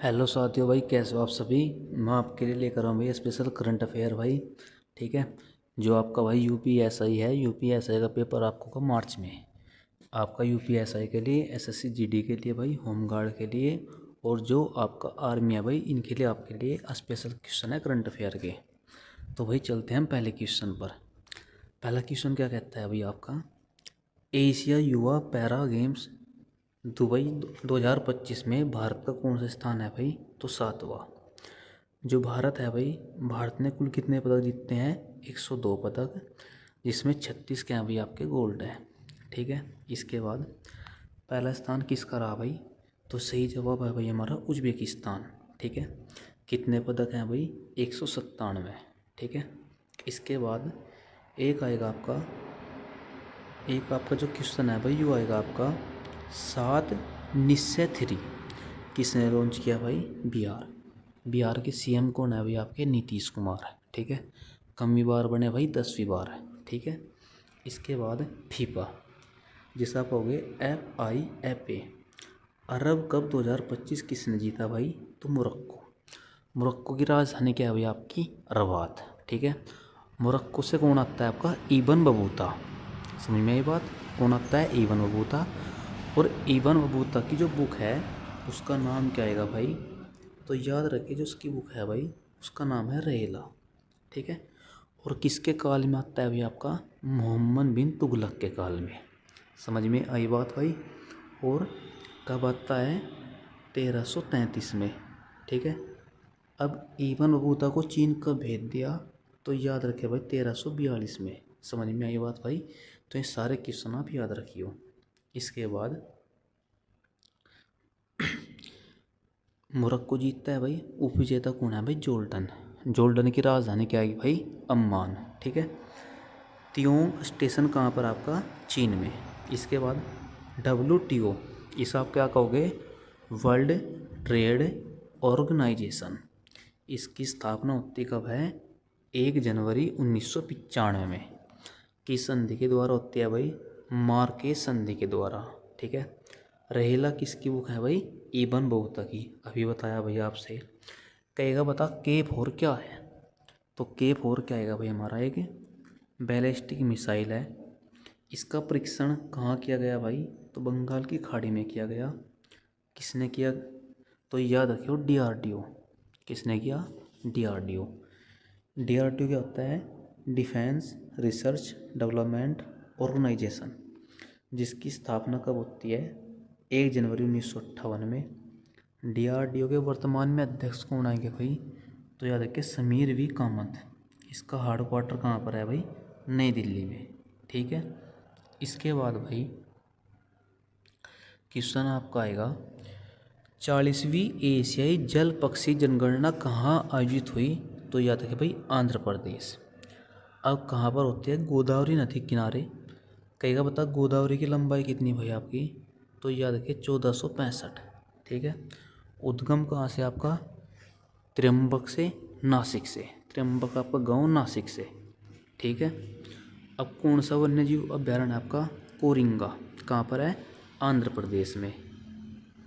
Hello साथियों भाई, कैसे हो आप सभी। मैं आपके लिए लेकर आऊँ भाई स्पेशल करंट अफेयर भाई। ठीक है। जो आपका भाई यूपीएसआई है, यूपीएसआई का पेपर आपको का मार्च में। आपका यूपीएसआई के लिए, एसएससी जीडी के लिए भाई, होमगार्ड के लिए और जो आपका आर्मी है भाई, इनके लिए आपके लिए स्पेशल क्वेश्चन है करंट अफेयर के। तो भाई चलते हैं हम पहले क्वेश्चन पर। पहला क्वेश्चन क्या कहता है भाई आपका, एशिया युवा पैरा गेम्स दुबई 2025 में भारत का कौन सा स्थान है भाई, तो 7वां। जो भारत है भाई, भारत ने कुल कितने पदक जीतते हैं, 102 पदक, जिसमें 36 के हैं भाई आपके गोल्ड है। ठीक है। इसके बाद पहला स्थान किसका रहा भाई, तो सही जवाब है भाई हमारा उज्बेकिस्तान। ठीक है। कितने पदक हैं भाई, 197। ठीक है। इसके बाद एक आपका जो क्वेश्चन है भाई, वो आएगा आपका 7 निश्चय 3 किसने लॉन्च किया भाई, बिहार। बिहार के सीएम कौन है भाई आपके, नीतीश कुमार। ठीक है। कमी बार बने भाई 10वीं बार। ठीक है। इसके बाद फीफा, जिसे आप कहोगे FIFA अरब कप 2025 किसने जीता भाई, तो मोरक्को। मोरक्को की राजधानी क्या है भाई आपकी, रबात। ठीक है। मोरक्को से कौन आता है आपका, इबन बबूता। समझ में आई बात, कौन आता है, इबन बबूता। और इबन बबूता की जो बुक है उसका नाम क्या आएगा भाई, तो याद रखिए जो उसकी बुक है भाई, उसका नाम है रहेला। ठीक है। और किसके काल में आता है भाई आपका, मोहम्मद बिन तुगलक के काल में। समझ में आई बात भाई। और कब आता है, 1333 में। ठीक है। अब इबन बतूता को चीन कब भेज दिया, तो याद रखे भाई 1342 में। समझ में आई बात भाई। तो ये सारे क्वेश्चन आप याद रखियो। इसके बाद मोरक्को जीतता है भाई, उपविजेता कौन है भाई, जोर्डन। जोर्डन की राजधानी क्या है भाई, अम्मान। ठीक है। त्योंग स्टेशन कहाँ पर आपका, चीन में। इसके बाद WTO, इसे आप क्या कहोगे, वर्ल्ड ट्रेड ऑर्गेनाइजेशन। इसकी स्थापना होती कब है, 1 जनवरी 1995 में। किस संधि के द्वारा होती है भाई, मार्केस संधि के द्वारा। ठीक है। रहेला किसकी बुक है भाई, इबन बतूता की। अभी बताया भैया आपसे। कहेगा बता K4 क्या है, तो K4 क्या आएगा भाई हमारा, एक बैलिस्टिक मिसाइल है। इसका परीक्षण कहाँ किया गया भाई, तो बंगाल की खाड़ी में किया गया। किसने किया, तो याद रखियो DRDO। किसने किया, DRDO। DRDO क्या होता है, डिफेंस रिसर्च डेवलपमेंट ऑर्गेनाइजेशन, जिसकी स्थापना कब होती है, 1 जनवरी 1958 में। DRDO के वर्तमान में अध्यक्ष कौन आएंगे भाई, तो याद रखिए समीर वी कामत। इसका हेड क्वार्टर कहाँ पर है भाई, नई दिल्ली में। ठीक है। इसके बाद भाई क्वेश्चन आपका आएगा, 40वीं एशियाई जल पक्षी जनगणना कहाँ आयोजित हुई, तो याद रखिए भाई आंध्र प्रदेश। अब कहाँ पर होती है, गोदावरी नदी किनारे। कहेगा बता गोदावरी की लंबाई कितनी भाई आपकी, तो याद रखिए 1465। ठीक है। उद्गम कहाँ से आपका, त्र्यंबक से, नासिक से। त्र्यंबक आपका गांव नासिक से। ठीक है। अब कौन सा वन्यजीव अभ्यारण्य आपका, कोरिंगा। कहाँ पर है, आंध्र प्रदेश में।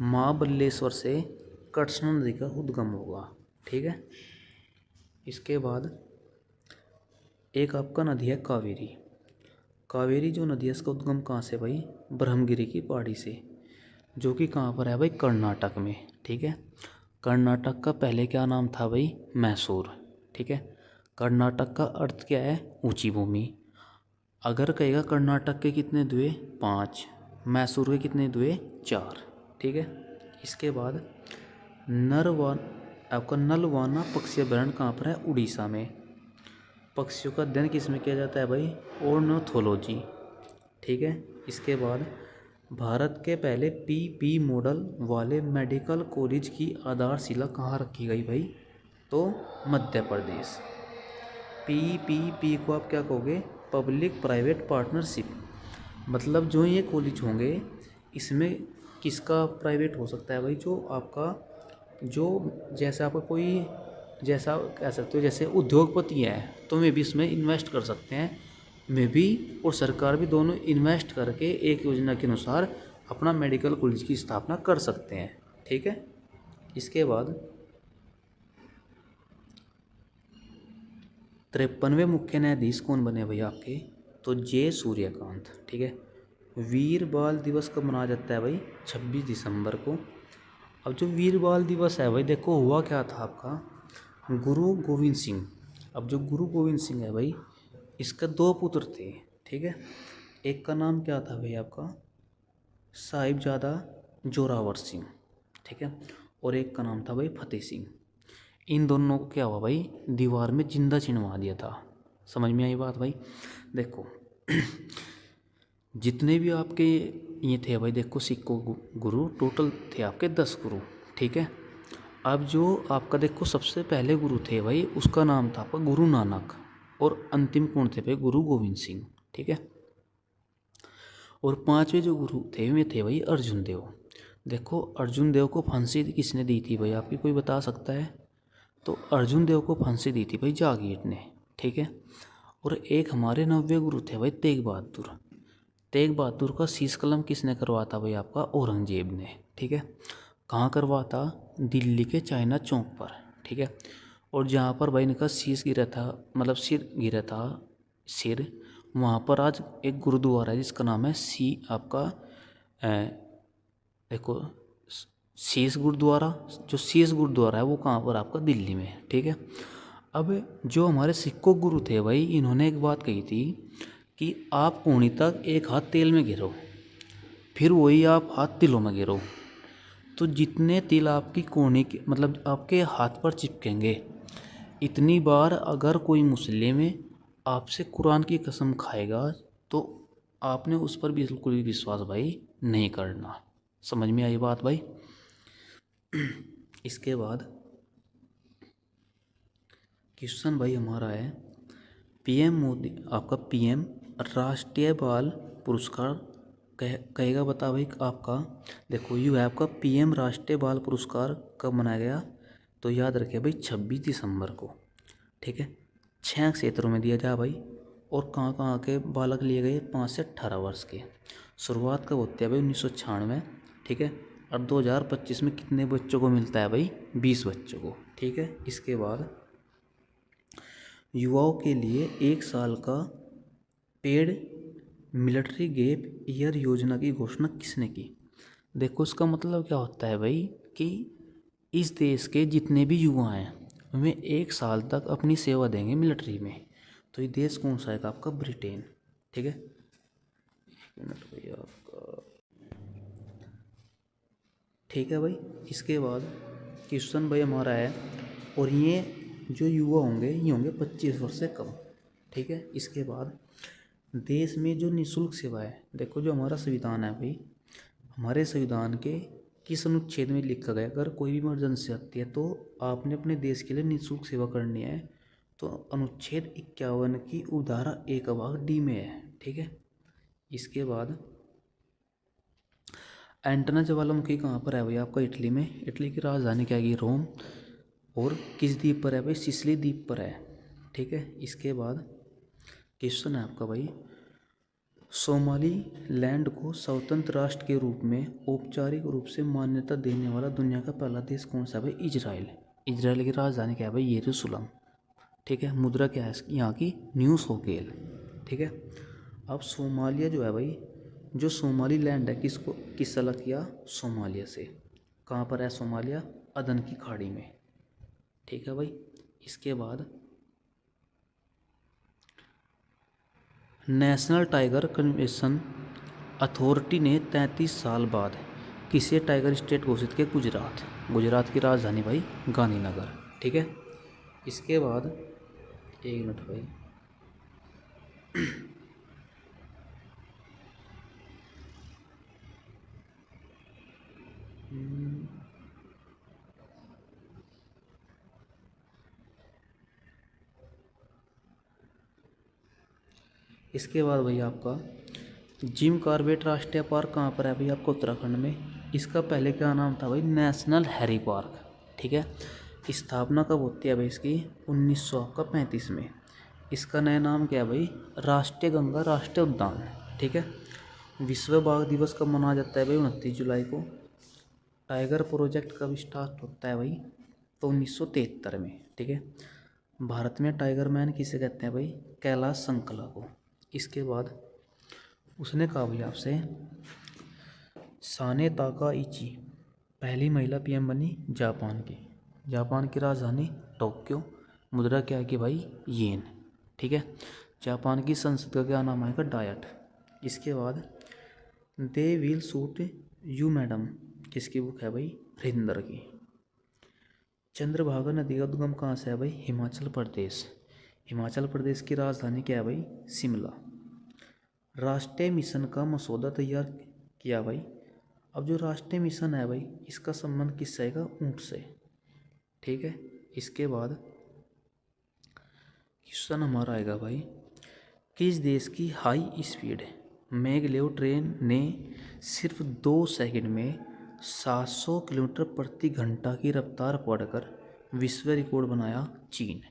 महाबलेश्वर से कृष्णा नदी का उद्गम होगा। ठीक है। इसके बाद एक आपका नदी है कावेरी। कावेरी जो नदी है इसका उद्गम कहाँ से भाई, ब्रह्मगिरी की पहाड़ी से, जो कि कहाँ पर है भाई, कर्नाटक में। ठीक है। कर्नाटक का पहले क्या नाम था भाई, मैसूर। ठीक है। कर्नाटक का अर्थ क्या है, ऊंची भूमि। अगर कहेगा कर्नाटक के कितने दुए, 5, मैसूर के कितने दुए, 4। ठीक है। इसके बाद आपका नलवाना पक्षी अभ्यारण्य कहाँ पर है, उड़ीसा में। पक्षियों का अध्ययन किस में किया जाता है भाई, ऑर्निथोलॉजी। ठीक है। इसके बाद भारत के पहले PP मॉडल वाले मेडिकल कॉलेज की आधारशिला कहाँ रखी गई भाई, तो मध्य प्रदेश। PPP को आप क्या कहोगे, पब्लिक प्राइवेट पार्टनरशिप। मतलब जो ये कॉलेज होंगे इसमें किसका प्राइवेट हो सकता है भाई, जो आपका जो जैसे आपका कोई, जैसा कह सकते हो जैसे उद्योगपति है तो वे भी इसमें इन्वेस्ट कर सकते हैं। में भी और सरकार भी दोनों इन्वेस्ट करके एक योजना के अनुसार अपना मेडिकल कॉलेज की स्थापना कर सकते हैं। ठीक है। इसके बाद 53वें मुख्य न्यायाधीश कौन बने भाई आपके, तो जे सूर्यकांत। ठीक है। वीर बाल दिवस कब मनाया जाता है भाई, 26 दिसंबर को। अब जो वीर बाल दिवस है भाई, देखो हुआ क्या था आपका, गुरु गोविंद सिंह। अब जो गुरु गोविंद सिंह है भाई, इसके दो पुत्र थे। ठीक है। एक का नाम क्या था भाई आपका, साहिबजादा जोरावर सिंह। ठीक है। और एक का नाम था भाई फतेह सिंह। इन दोनों को क्या हुआ भाई, दीवार में जिंदा चिनवा दिया था। समझ में आई बात भाई। देखो जितने भी आपके ये थे भाई, देखो सिक्कों गुरु टोटल थे आपके 10 गुरु। ठीक है। अब जो आपका देखो सबसे पहले गुरु थे भाई, उसका नाम था आपका गुरु नानक। और अंतिम कौन थे भाई, गुरु गोविंद सिंह। ठीक है। और पांचवें जो गुरु वे थे भाई अर्जुन देव। देखो अर्जुन देव को फांसी किसने दी थी भाई आपकी, कोई बता सकता है, तो अर्जुन देव को फांसी दी थी भाई जागीर ने। ठीक है। और एक हमारे 9वें गुरु थे भाई तेग बहादुर। तेग बहादुर का शीश कलम किसने करवा था भाई आपका, औरंगजेब ने। ठीक है। कहाँ करवा था, दिल्ली के चाइना चौक पर। ठीक है। और जहाँ पर भाई इनका शीश गिरा था, मतलब सिर गिरा था, सिर, वहाँ पर आज एक गुरुद्वारा है जिसका नाम है आपका देखो शीश गुरुद्वारा। जो शीश गुरुद्वारा है वो कहाँ पर आपका, दिल्ली में। ठीक है। अब जो हमारे सिक्कों गुरु थे भाई, इन्होंने एक बात कही थी कि आप कोहनी तक एक हाथ तेल में गिरो, फिर वही आप हाथ तिलों में गिरो। तो जितने तिल आपकी कोहनी के मतलब आपके हाथ पर चिपकेंगे, इतनी बार अगर कोई मुस्लिम आपसे कुरान की कसम खाएगा तो आपने उस पर बिल्कुल भी विश्वास भाई नहीं करना। समझ में आई बात भाई। इसके बाद क्वेश्चन भाई हमारा है, पीएम मोदी आपका पीएम राष्ट्रीय बाल पुरस्कार कहेगा बता भाई आपका। देखो यू है आपका पीएम राष्ट्रीय बाल पुरस्कार कब मनाया गया, तो याद रखिए भाई 26 दिसंबर को। ठीक है। 6 क्षेत्रों में दिया जा भाई। और कहाँ के बालक लिए गए, 5 से 18 वर्ष के। शुरुआत कब होती है भाई, 1996। ठीक है। और 2025 में कितने बच्चों को मिलता है भाई, 20 बच्चों को। ठीक है। इसके बाद युवाओं के लिए 1 साल का पेड मिलिट्री गैप ईयर योजना की घोषणा किसने की। देखो इसका मतलब क्या होता है भाई कि इस देश के जितने भी युवा हैं वे 1 साल तक अपनी सेवा देंगे मिलिट्री में। तो ये देश कौन सा है आपका, ब्रिटेन। ठीक है। 1 मिनट भैया आपका। ठीक है भाई। इसके बाद क्वेश्चन भाई हमारा है, और ये जो युवा होंगे ये होंगे 25 वर्ष से कम। ठीक है। इसके बाद देश में जो निःशुल्क सेवा है, देखो जो हमारा संविधान है भाई, हमारे संविधान के किस अनुच्छेद में लिखा गया, अगर कोई भी इमरजेंसी आती है तो आपने अपने देश के लिए निःशुल्क सेवा करनी है, तो अनुच्छेद 51 की उपधारा 1 भाग डी में है। ठीक है। इसके बाद एंटना ज्वालामुखी कहाँ पर है भाई आपका, इटली में। इटली की राजधानी क्या है, रोम। और किस द्वीप पर है भाई, सिसिली द्वीप पर है। ठीक है। इसके बाद क्वेश्चन है आपका भाई, सोमाली लैंड को स्वतंत्र राष्ट्र के रूप में औपचारिक रूप से मान्यता देने वाला दुनिया का पहला देश कौन सा है भाई, इजराइल। इजराइल की राजधानी क्या है भाई, यरूशलेम। ठीक है। मुद्रा क्या है यहाँ की, न्यू शेकेल। ठीक है। अब सोमालिया जो है भाई, जो सोमाली लैंड है किस अलग किया, सोमालिया से। कहाँ पर है सोमालिया, अदन की खाड़ी में। ठीक है भाई। इसके बाद नेशनल टाइगर कन्जर्वेशन अथॉरिटी ने 33 साल बाद किसे टाइगर स्टेट घोषित किया, गुजरात। गुजरात की राजधानी भाई गांधीनगर। ठीक है। इसके बाद 1 मिनट भाई। इसके बाद भाई आपका जिम कॉर्बेट राष्ट्रीय पार्क कहाँ पर है भाई आपको, उत्तराखंड में। इसका पहले क्या नाम था भाई, नेशनल हैरी पार्क। ठीक है। स्थापना कब होती है भाई इसकी, 1935 में। इसका नया नाम क्या है भाई, राष्ट्रीय गंगा राष्ट्रीय उद्यान। ठीक है। विश्व बाघ दिवस कब मनाया जाता है भाई, 29 जुलाई को। टाइगर प्रोजेक्ट कब स्टार्ट होता है भाई? तो 1973 में, ठीक है। भारत में टाइगर मैन किसे कहते हैं भाई? कैलाश संकला को। इसके बाद उसने कहा भाई आपसे, साने ताकाइची पहली महिला पीएम बनी जापान की। जापान की राजधानी टोक्यो, मुद्रा क्या है कि भाई येन, ठीक है। जापान की संसद का क्या नाम आएगा? डायट। इसके बाद they will shoot you madam किसकी बुक है भाई? हरिंदर की। चंद्रभागा नदी का उद्गम कहाँ से है भाई? हिमाचल प्रदेश। हिमाचल प्रदेश की राजधानी क्या है भाई? शिमला। राष्ट्रीय मिशन का मसौदा तैयार किया भाई। अब जो राष्ट्रीय मिशन है भाई, इसका संबंध किससे आएगा? ऊंट से, ठीक है। इसके बाद क्वेश्चन हमारा आएगा भाई, किस देश की हाई स्पीड मैगलेव ट्रेन ने सिर्फ 2 सेकंड में 700 किलोमीटर प्रति घंटा की रफ्तार पकड़कर विश्व रिकॉर्ड बनाया? चीन,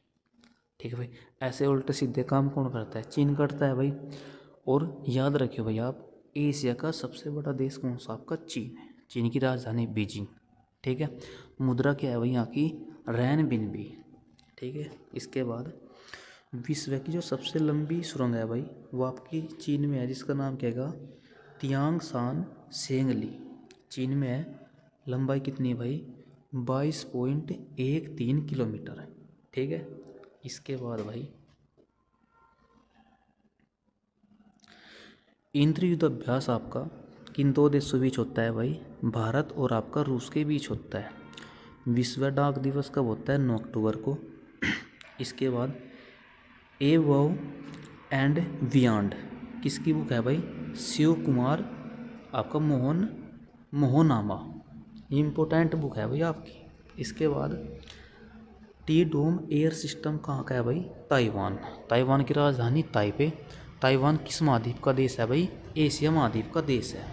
ठीक है भाई। ऐसे उल्टे सीधे काम कौन करता है? चीन करता है भाई। और याद रखियो भाई आप, एशिया का सबसे बड़ा देश कौन सा? आपका चीन है। चीन की राजधानी बीजिंग, ठीक है। मुद्रा क्या है भाई यहाँ की? रैनबिनबी, ठीक है। इसके बाद विश्व की जो सबसे लंबी सुरंग है भाई, वो आपकी चीन में है, जिसका नाम क्या है? तियांगशान सेंगली, चीन में है। लंबाई कितनी है भाई? 22.13 किलोमीटर है, ठीक है। इसके बाद भाई इंद्र युद्ध अभ्यास आपका किन 2 देशों बीच होता है भाई? भारत और आपका रूस के बीच होता है। विश्व डाक दिवस कब होता है? 9 अक्टूबर को। इसके बाद एबव एंड बियॉन्ड किसकी बुक है भाई? शिव कुमार आपका मोहनामा, इम्पोर्टेंट बुक है भाई आपकी। इसके बाद टी डोम एयर सिस्टम कहाँ का है भाई? ताइवान। ताइवान की राजधानी ताइपे। ताइवान किस महाद्वीप का देश है भाई? एशिया महाद्वीप का देश है,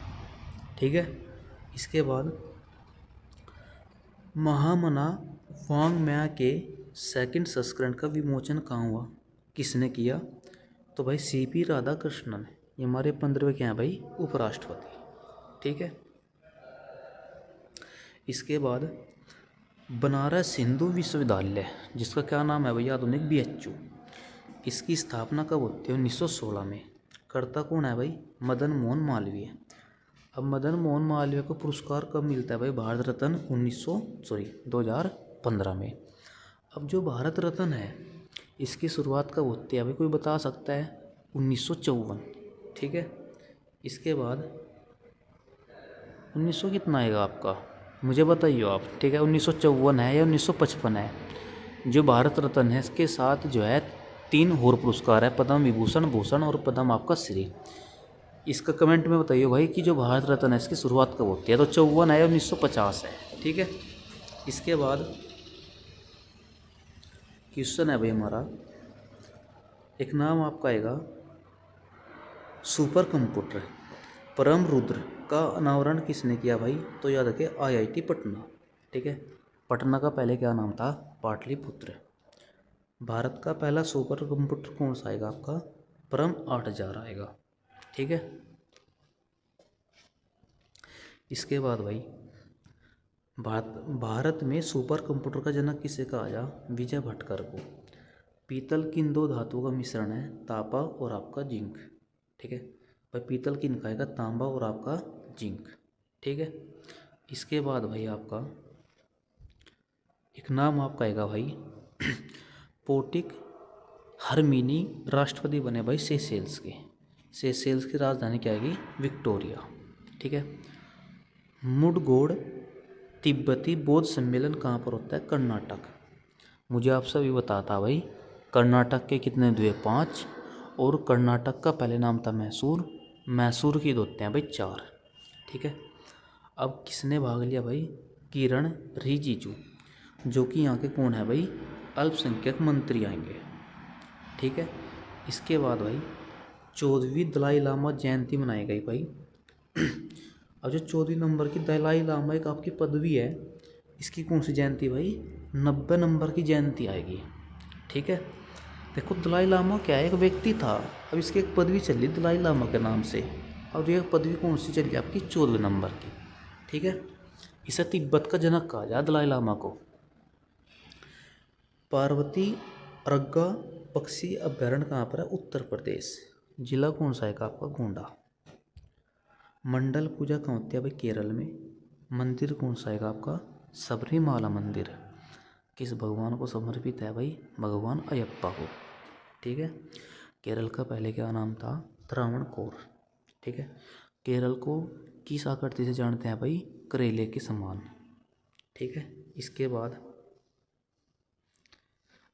ठीक है। इसके बाद महामना वांगमया के सेकंड संस्करण का विमोचन कहाँ हुआ? किसने किया? तो भाई सीपी राधाकृष्णन, ये हमारे 15वें क्या हैं भाई? उपराष्ट्रपति, ठीक है। इसके बाद बनारस हिंदू विश्वविद्यालय, जिसका क्या नाम है भाई? आधुनिक BHU, इसकी स्थापना कब होती है? 1916 में। करता कौन है भाई? मदन मोहन मालवीय। अब मदन मोहन मालवीय को पुरस्कार कब मिलता है भाई? भारत रत्न 2015 में। अब जो भारत रत्न है, इसकी शुरुआत कब होती है भाई? कोई बता सकता है? 1954, ठीक है। इसके बाद 1900 कितना आएगा आपका? मुझे बताइए आप, ठीक है। 1954 है या 1955 है? जो भारत रत्न है, इसके साथ जो है 3 और पुरस्कार है, पद्म विभूषण, भूषण और पद्म आपका श्री। इसका कमेंट में बताइए भाई कि जो भारत रत्न है, इसकी शुरुआत कब होती है? तो 54 है या 1950 है, ठीक है। इसके बाद क्वेश्चन है भाई हमारा, एक नाम आपका आएगा सुपर कंप्यूटर परम रुद्र का अनावरण किसने किया भाई? तो याद रखिए IIT पटना, ठीक है। पटना का पहले क्या नाम था? पाटलिपुत्र। भारत का पहला सुपर कंप्यूटर कौन सा आएगा आपका? परम 8000 आएगा, ठीक है। इसके बाद भाई भारत में सुपर कंप्यूटर का जनक किसे कहा जा? विजय भटकर को। पीतल किन 2 धातुओं का मिश्रण है? तांबा और आपका जिंक, ठीक है भाई। पीतल किन का आएगा? तांबा और आपका जिंक, ठीक है। इसके बाद भाई आपका एक नाम आपका आएगा भाई पोटिक हरमीनी, राष्ट्रपति बने भाई सेशेल्स के। सेशेल्स की राजधानी क्या आएगी? विक्टोरिया, ठीक है। मुडगोड़ तिब्बती बौद्ध सम्मेलन कहाँ पर होता है? कर्नाटक। मुझे आप सभी बताता भाई, कर्नाटक के कितने द्वीप? 5, और कर्नाटक का पहले नाम था मैसूर। मैसूर की होते हैं भाई 4, ठीक है। अब किसने भाग लिया भाई? किरण रिजिजू, जो कि यहाँ के कौन है भाई? अल्पसंख्यक मंत्री आएंगे, ठीक है। इसके बाद भाई 14वीं दलाई लामा जयंती मनाई गई भाई। अब जो 14वीं नंबर की दलाई लामा एक आपकी पदवी है, इसकी कौन सी जयंती भाई? 90 नंबर की जयंती आएगी, ठीक है। देखो दलाई लामा क्या है? एक व्यक्ति था, अब इसकी एक पदवी चली दलाई लामा के नाम से, और ये पदवी कौन सी चली आपकी? 14 नंबर की, ठीक है। इसे तिब्बत का जनक कहा जाए दलाई लामा को। पार्वती रग्गा पक्षी अभ्यारण्य कहाँ पर है? उत्तर प्रदेश। जिला कौन सा है का आपका? गोंडा। मंडल पूजा कहाँ होती है भाई? केरल में। मंदिर कौन सा है आपका? सबरीमाला मंदिर। किस भगवान को समर्पित है भाई? भगवान अयप्पा को। ठीक है। केरल का पहले क्या नाम था? त्रावणकोर। ठीक है। केरल को किस आकृति से जानते हैं भाई? करेले के समान। ठीक है। इसके बाद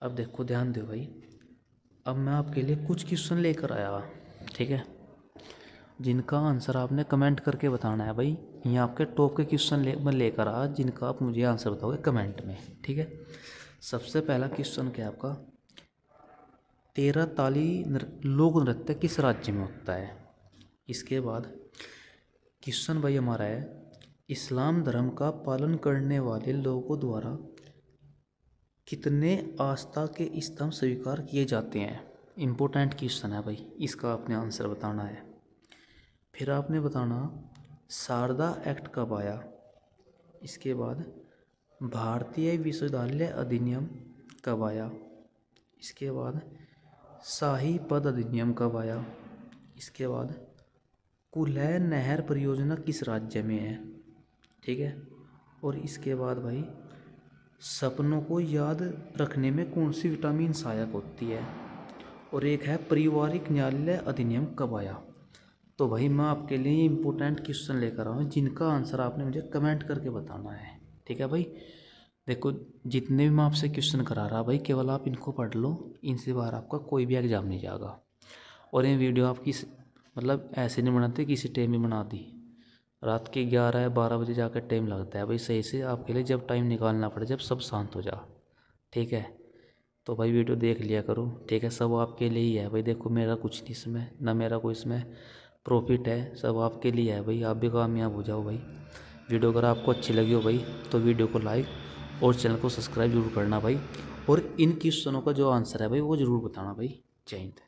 अब देखो, ध्यान दो भाई, अब मैं आपके लिए कुछ क्वेश्चन लेकर आया। ठीक है। जिनका आंसर आपने कमेंट करके बताना है भाई। ये आपके टॉप के क्वेश्चन मैं लेकर आया जिनका आप मुझे आंसर बताओगे कमेंट में। ठीक है। सबसे पहला क्वेश्चन क्या है आपका? 13 ताली लोक नृत्य किस राज्य में होता है? इसके बाद क्वेश्चन भाई हमारा है, इस्लाम धर्म का पालन करने वाले लोगों द्वारा कितने आस्था के स्तंभ स्वीकार किए जाते हैं? इम्पोर्टेंट क्वेश्चन है भाई, इसका आपने आंसर बताना है। फिर आपने बताना शारदा एक्ट कब आया। इसके बाद भारतीय विश्वविद्यालय अधिनियम कब आया। इसके बाद शाही पद अधिनियम कब आया। इसके बाद कुल्है नहर परियोजना किस राज्य में है। ठीक है। और इसके बाद भाई सपनों को याद रखने में कौन सी विटामिन सहायक होती है। और एक है पारिवारिक न्यायालय अधिनियम कब आया। तो भाई मैं आपके लिए इम्पोर्टेंट क्वेश्चन लेकर आया हूँ जिनका आंसर आपने मुझे कमेंट करके बताना है। ठीक है भाई। देखो, जितने भी मैं आपसे क्वेश्चन करा रहा भाई, केवल आप इनको पढ़ लो, इनसे बाहर आपका कोई भी एग्जाम नहीं जाएगा। और ये वीडियो आपकी मतलब ऐसे नहीं बनाते, किसी टाइम में बना दी, रात के 11 या 12 बजे जाकर टाइम लगता है भाई सही से आपके लिए, जब टाइम निकालना पड़े, जब सब शांत हो जा। ठीक है। तो भाई वीडियो देख लिया करो। ठीक है। सब आपके लिए ही है भाई। देखो, मेरा कुछ नहीं इसमें, ना मेरा कोई इसमें प्रॉफिट है, सब आपके लिए है भाई। आप भी कामयाब हो जाओ भाई। वीडियो अगर आपको अच्छी लगी हो भाई तो वीडियो को लाइक और चैनल को सब्सक्राइब जरूर करना भाई। और इन क्वेश्चनों का जो आंसर है भाई वो ज़रूर बताना भाई। जय हिंद।